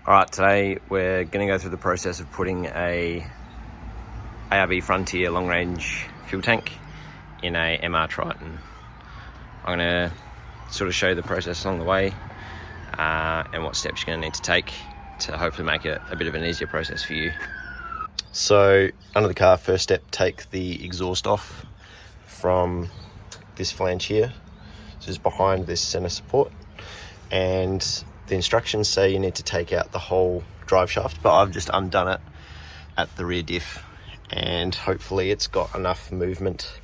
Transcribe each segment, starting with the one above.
Alright, today we're going to go through the process of putting a ARB Frontier long range fuel tank in a MR Triton. I'm going to sort of show you the process along the way and what steps you're going to need to take to hopefully make it a bit of an easier process for you. So under the car, first step, take the exhaust off from this flange here. So it's behind this center support, and the instructions say you need to take out the whole drive shaft, but I've just undone it at the rear diff, and hopefully it's got enough movement.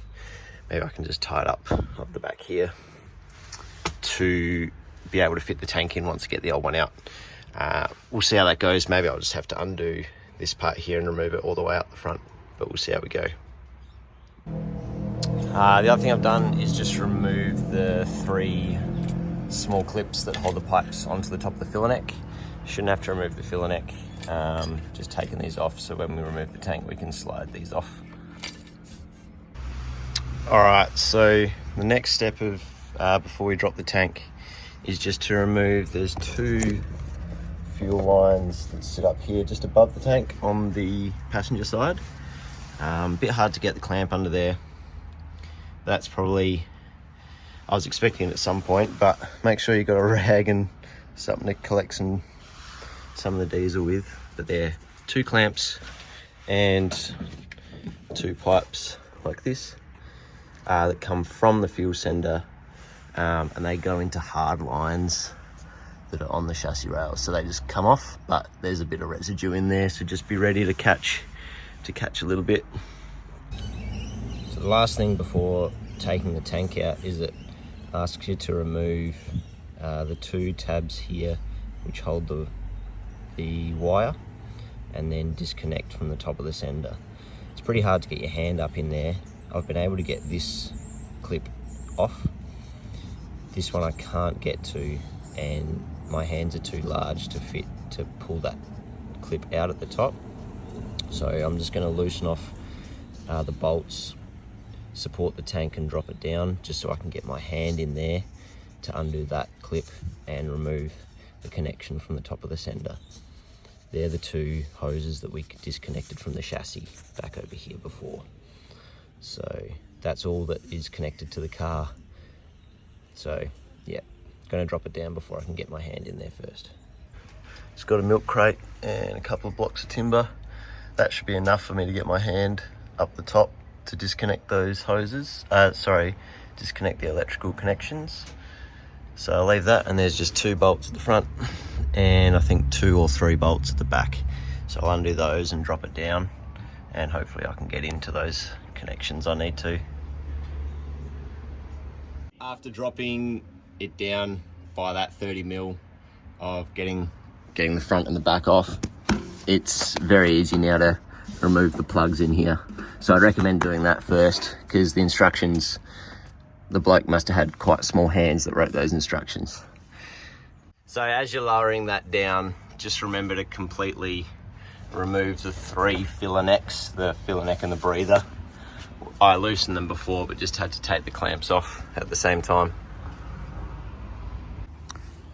Maybe I can just tie it up the back here to be able to fit the tank in once I get the old one out. We'll see how that goes. Maybe I'll just have to undo this part here and remove it all the way out the front, but we'll see how we go. The other thing I've done is just remove the 3 small clips that hold the pipes onto the top of the filler neck. Shouldn't have to remove the filler neck, just taking these off so when we remove the tank we can slide these off. Alright, so the next step of before we drop the tank is just to remove, there's 2 fuel lines that sit up here just above the tank on the passenger side. A bit hard to get the clamp under there. That's probably, I was expecting it at some point, but make sure you've got a rag and something to collect some of the diesel with. But there, 2 clamps and 2 pipes like this that come from the fuel sender, and they go into hard lines that are on the chassis rails. So they just come off, but there's a bit of residue in there, so just be ready to catch a little bit. So the last thing before taking the tank out is it asks you to remove the 2 tabs here which hold the wire, and then disconnect from the top of the sender. It's pretty hard to get your hand up in there. I've been able to get this clip off. This one I can't get to, and my hands are too large to fit to pull that clip out at the top. So I'm just going to loosen off the bolts, support the tank and drop it down just so I can get my hand in there to undo that clip and remove the connection from the top of the sender. They're the 2 hoses that we disconnected from the chassis back over here before. So that's all that is connected to the car. So yeah, going to drop it down before I can get my hand in there first. It's got a milk crate and a couple of blocks of timber. That should be enough for me to get my hand up the top to disconnect those hoses. Disconnect the electrical connections. So I'll leave that, and there's just 2 bolts at the front and I think 2 or 3 bolts at the back. So I'll undo those and drop it down, and hopefully I can get into those connections I need to. After dropping it down by that 30mm of getting the front and the back off, it's very easy now to remove the plugs in here. So I'd recommend doing that first, because the instructions, the bloke must have had quite small hands that wrote those instructions. So as you're lowering that down, just remember to completely remove the 3 filler necks, the filler neck and the breather. I loosened them before, but just had to take the clamps off at the same time.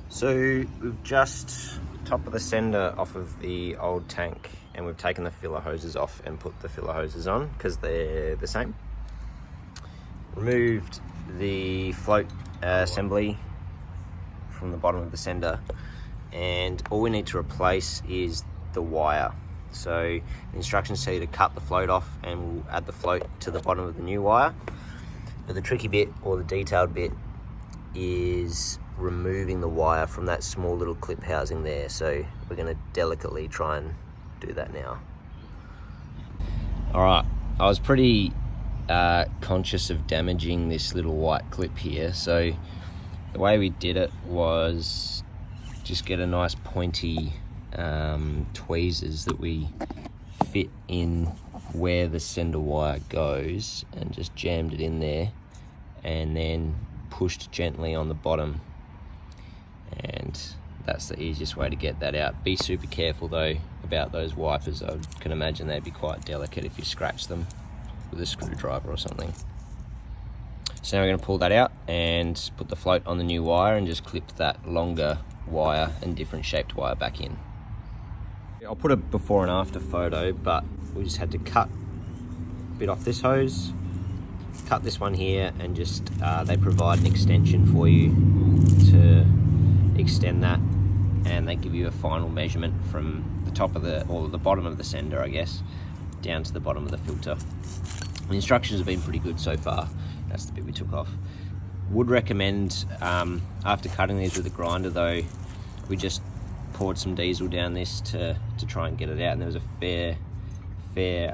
So we've just top of the sender off of the old tank, and we've taken the filler hoses off and put the filler hoses on because they're the same. Removed the float assembly from the bottom of the sender, and all we need to replace is the wire. So the instructions say to cut the float off, and we'll add the float to the bottom of the new wire. But the tricky bit, or the detailed bit, is removing the wire from that small little clip housing there. So we're going to delicately try and do that now. Alright, I was pretty conscious of damaging this little white clip here, so the way we did it was just get a nice pointy tweezers that we fit in where the sender wire goes, and just jammed it in there and then pushed gently on the bottom, and that's the easiest way to get that out. Be super careful though about those wipers. I can imagine they'd be quite delicate if you scratch them with a screwdriver or something. So now we're going to pull that out and put the float on the new wire and just clip that longer wire and different shaped wire back in. I'll put a before and after photo, but we just had to cut a bit off this hose, cut this one here, and just they provide an extension for you to extend that, and they give you a final measurement from the top of the bottom of the sender, I guess, down to the bottom of the filter. The instructions have been pretty good so far. That's the bit we took off. Would recommend, after cutting these with a grinder though, we just poured some diesel down this to try and get it out, and there was a fair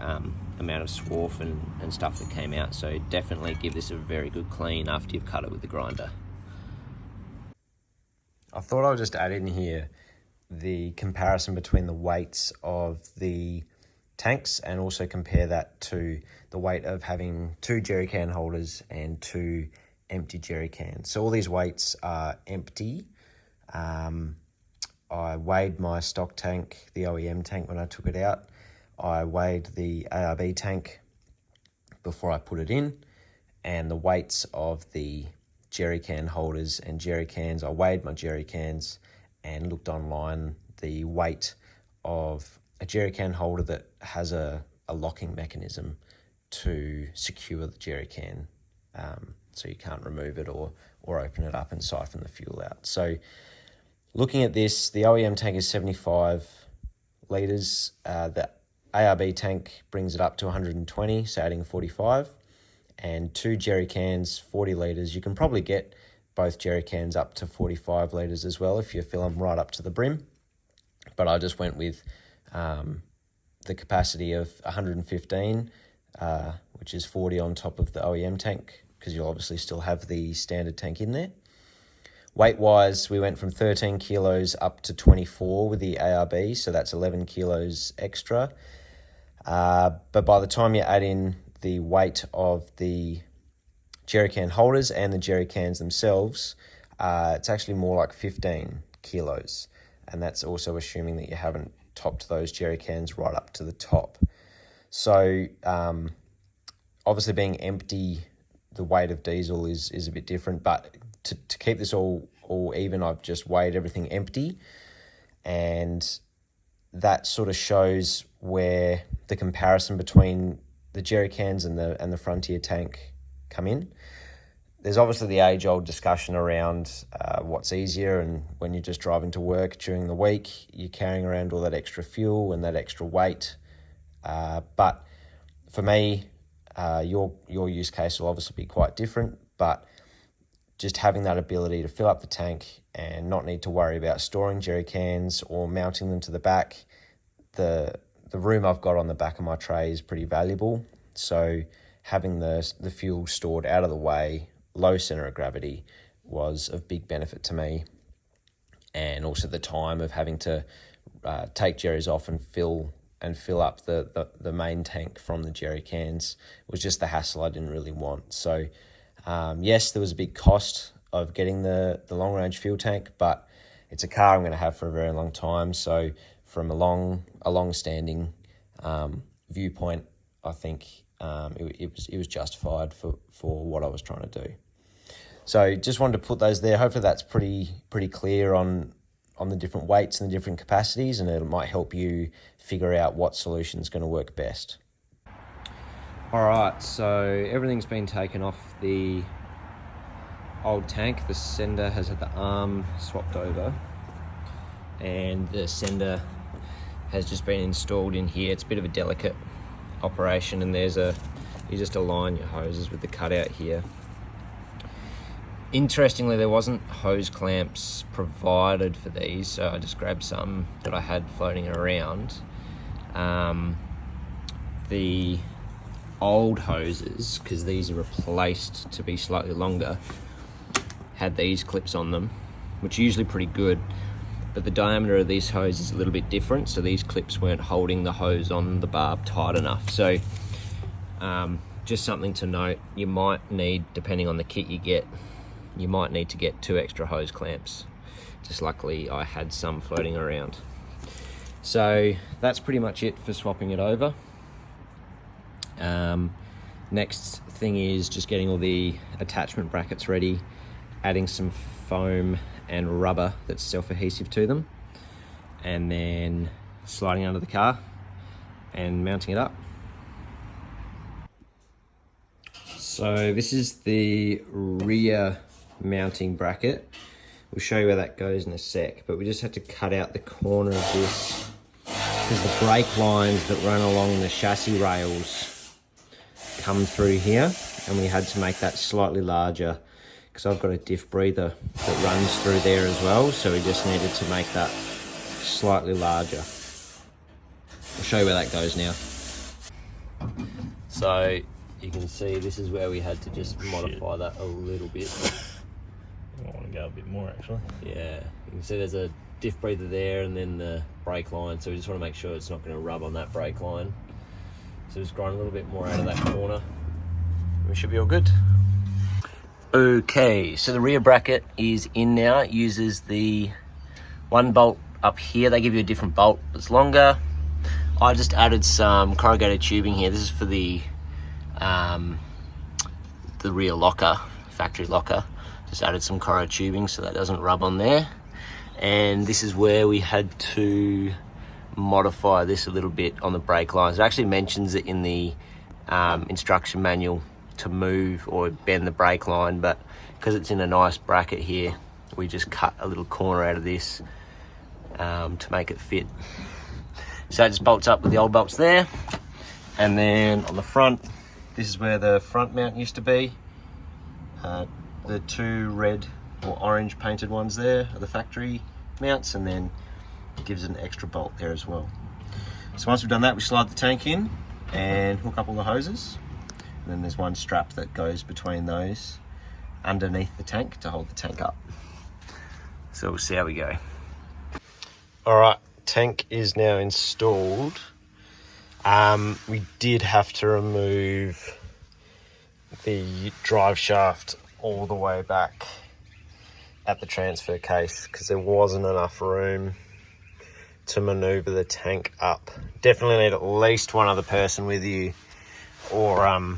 amount of swarf and stuff that came out, so definitely give this a very good clean after you've cut it with the grinder. I thought I would just add in here the comparison between the weights of the tanks and also compare that to the weight of having 2 jerry can holders and 2 empty jerry cans. So all these weights are empty. I weighed my stock tank, the OEM tank, when I took it out. I weighed the ARB tank before I put it in, and the weights of the jerry can holders and jerry cans. I weighed my jerry cans and looked online. The weight of a jerry can holder that has a locking mechanism to secure the jerry can, so you can't remove it or open it up and siphon the fuel out. So looking at this, the OEM tank is 75 litres. The ARB tank brings it up to 120, so adding 45. And 2 jerry cans, 40 litres. You can probably get both jerry cans up to 45 litres as well if you fill them right up to the brim. But I just went with the capacity of 115, which is 40 on top of the OEM tank, because you'll obviously still have the standard tank in there. Weight-wise, we went from 13 kilos up to 24 with the ARB, so that's 11 kilos extra. But by the time you add in the weight of the jerry can holders and the jerry cans themselves, it's actually more like 15 kilos. And that's also assuming that you haven't topped those jerry cans right up to the top. So obviously being empty, the weight of diesel is a bit different, but to keep this all even, I've just weighed everything empty, and that sort of shows where the comparison between the jerry cans and the Frontier tank come in. There's obviously the age-old discussion around what's easier, and when you're just driving to work during the week, you're carrying around all that extra fuel and that extra weight. But for me, your use case will obviously be quite different, but just having that ability to fill up the tank and not need to worry about storing jerry cans or mounting them to the back. The room I've got on the back of my tray is pretty valuable, so having the fuel stored out of the way, low center of gravity, was of big benefit to me. And also the time of having to take jerrys off and fill up the main tank from the jerry cans was just the hassle I didn't really want. So yes, there was a big cost of getting the long range fuel tank, but it's a car I'm going to have for a very long time. So from a long standing viewpoint, I think it was justified for what I was trying to do. So just wanted to put those there. Hopefully that's pretty clear on the different weights and the different capacities, and it might help you figure out what solution is going to work best. All right, so everything's been taken off the old tank. The sender has had the arm swapped over, and the sender has just been installed in here. It's a bit of a delicate operation, and you just align your hoses with the cutout here. Interestingly, there wasn't hose clamps provided for these, so I just grabbed some that I had floating around. The old hoses, because these are replaced to be slightly longer, had these clips on them, which are usually pretty good, but the diameter of these hoses is a little bit different, so these clips weren't holding the hose on the barb tight enough. So just something to note, you might need, depending on the kit you get, you might need to get 2 extra hose clamps. Just luckily I had some floating around. So that's pretty much it for swapping it over. Next thing is just getting all the attachment brackets ready, adding some foam and rubber that's self-adhesive to them, and then sliding under the car and mounting it up. So this is the rear mounting bracket. We'll show you where that goes in a sec, but we just had to cut out the corner of this because the brake lines that run along the chassis rails come through here, and we had to make that slightly larger because I've got a diff breather that runs through there as well, so we just needed to make that slightly larger. I'll show you where that goes now. So you can see this is where we had to just modify that a little bit. I want to go a bit more actually. Yeah, you can see there's a diff breather there and then the brake line, so we just want to make sure it's not going to rub on that brake line. So just grind a little bit more out of that corner. We should be all good. Okay, so the rear bracket is in now. It uses the one bolt up here. They give you a different bolt that's longer. I just added some corrugated tubing here. This is for the rear locker, factory locker. Just added some corro tubing so that doesn't rub on there. And this is where we had to modify this a little bit on the brake lines. It actually mentions it in the instruction manual to move or bend the brake line, but because it's in a nice bracket here, we just cut a little corner out of this to make it fit. So it just bolts up with the old bolts there. And then on the front, this is where the front mount used to be. The two red or orange painted ones there are the factory mounts, and then it gives it an extra bolt there as well. So once we've done that, we slide the tank in and hook up all the hoses. And then there's one strap that goes between those underneath the tank to hold the tank up. So we'll see how we go. All right, tank is now installed. We did have to remove the drive shaft all the way back at the transfer case because there wasn't enough room to maneuver the tank up. Definitely need at least one other person with you, or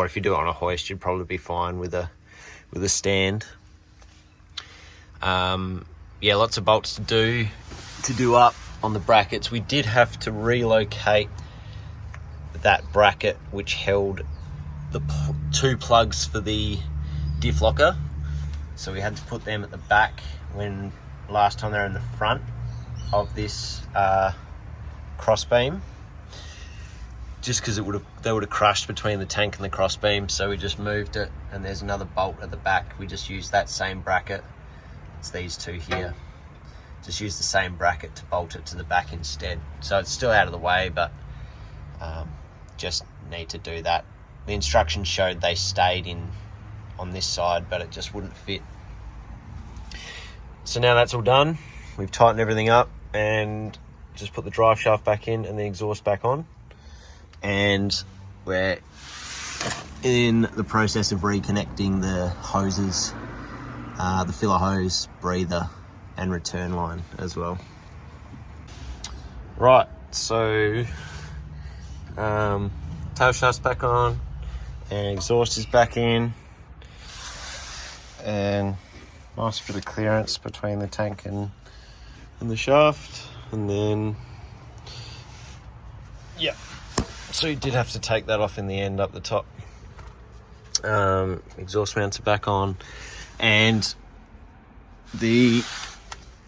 if you do it on a hoist, you'd probably be fine with a stand. Yeah, lots of bolts to do up on the brackets. We did have to relocate that bracket which held the two plugs for the diff locker, so we had to put them at the back when last time they were in the front of this crossbeam, just because they would have crushed between the tank and the crossbeam. So we just moved it, and there's another bolt at the back. We just used that same bracket. It's these two here. Just use the same bracket to bolt it to the back instead. So it's still out of the way, but just need to do that. The instructions showed they stayed in on this side, but it just wouldn't fit. So now that's all done. We've tightened everything up and just put the drive shaft back in and the exhaust back on. And we're in the process of reconnecting the hoses, the filler hose, breather, and return line as well. Right, so tail shaft's back on and exhaust is back in, and nice bit of clearance between the tank and the shaft. And then yeah, so you did have to take that off in the end up the top. Exhaust mounts are back on, and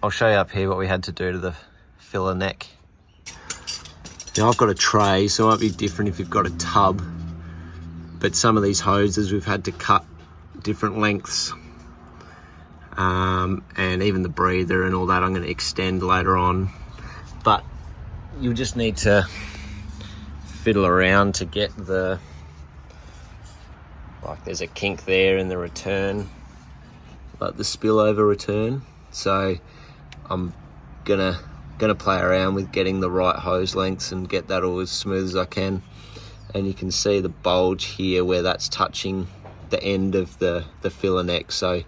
I'll show you up here what we had to do to the filler neck. Now I've got a tray, so it might be different if you've got a tub, but some of these hoses we've had to cut different lengths, and even the breather and all that I'm going to extend later on. But you just need to fiddle around to get like there's a kink there in the return, like the spillover return. So I'm gonna play around with getting the right hose lengths and get that all as smooth as I can. And you can see the bulge here where that's touching the end of the filler neck, so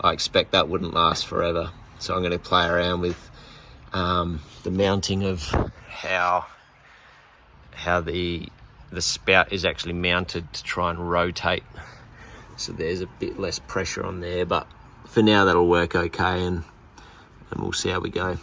I expect that wouldn't last forever. So I'm going to play around with the mounting of how the spout is actually mounted to try and rotate, so there's a bit less pressure on there. But for now that'll work okay, and we'll see how we go.